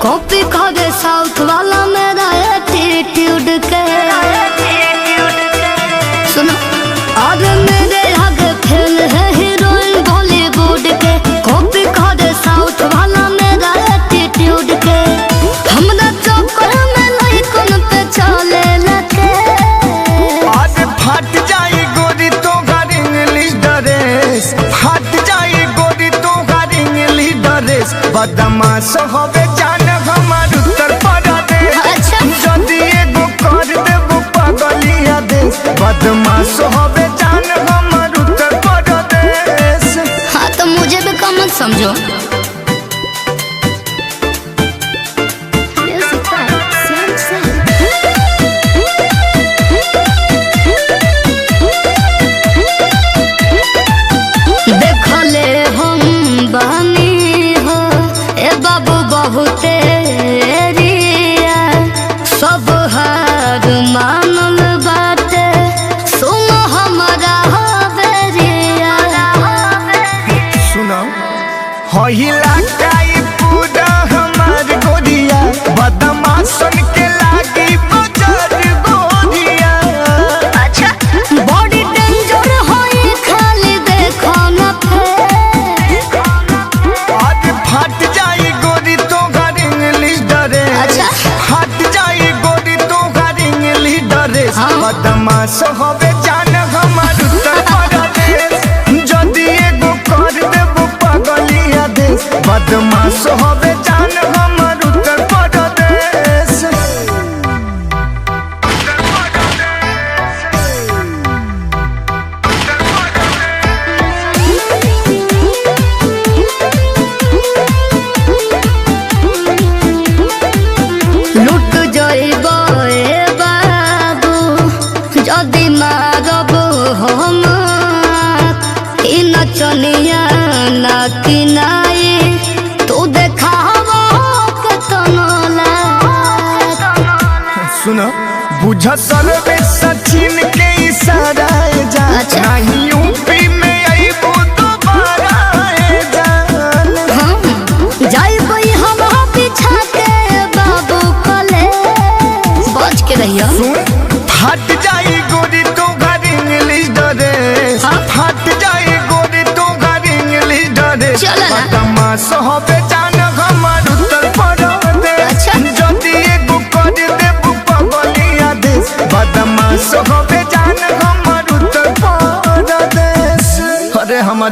Copy करे south वाला मेरा एटीट्यूड के। सुनो और मेरे आगे फेल है हीरोइन बॉलीवुड के। कॉपी करे साउथ वाला मेरा एटीट्यूड के। हमरा चक्कर में लाइकन पे चले लगे। आज फट जाई गोरी तो घर इंग्लिश ड्रेस, फट जाई गोरी तो घर इंग्लिश ड्रेस। बदमाश होवे जान हमार उत्तर प्रदेश। अच्छा। जदी एगो कर देबो पगलिया देश। बदमाश होवे जान हमार उत्तर प्रदेश। हाँ तो मुझे भी कम मत समझो। देखले हम बहनी हो ए बाबू बहुते रिया। सब हार मानल बाटे सुन हमारा हवेरिया। सुनो होइला काई पूरा हमार गोरिया। बदमाशन के लागी बजार गोरिया। अच्छा बॉडी डेंजर होई खाली देखो न फेस। आज फट जाई गोरी तो घर इंग्लिश ड्रेस। अच्छा। फट जाई गोरी तो घर इंग्लिश ड्रेस। हाँ। बदमाश होवे जान हमार उत्तर प्रदेश। जदी एगो कर देबो पगलिया देश। बदमाश होवे जान हमार उत्तर प्रदेश। लुट जाइबो ए बाबू जदी मारब हम। ई नचनिया ना किनाई तू देखाबो केतनो लायक। सुनो बुझ सर्वे सचिन के इशारा जा। अच्छा। नहीं यूपी में आईबो दोबारा जान। हाँ जाइबो हम पीछा के बाबू कले। बच के रहियो। सुन फट जाई गोरी तो घर इंग्लिश ड्रेस। हाँ। फट जाई गोरी तो घर इंग्लिश ड्रेस। चलो ना। बदमाश होवे जान हमार उत्तर प्रदेश। अच्छा। जदी एगो कर देबो पगलिया देश। बदमाश होवे जान हमार उत्तर प्रदेश। अरे हमार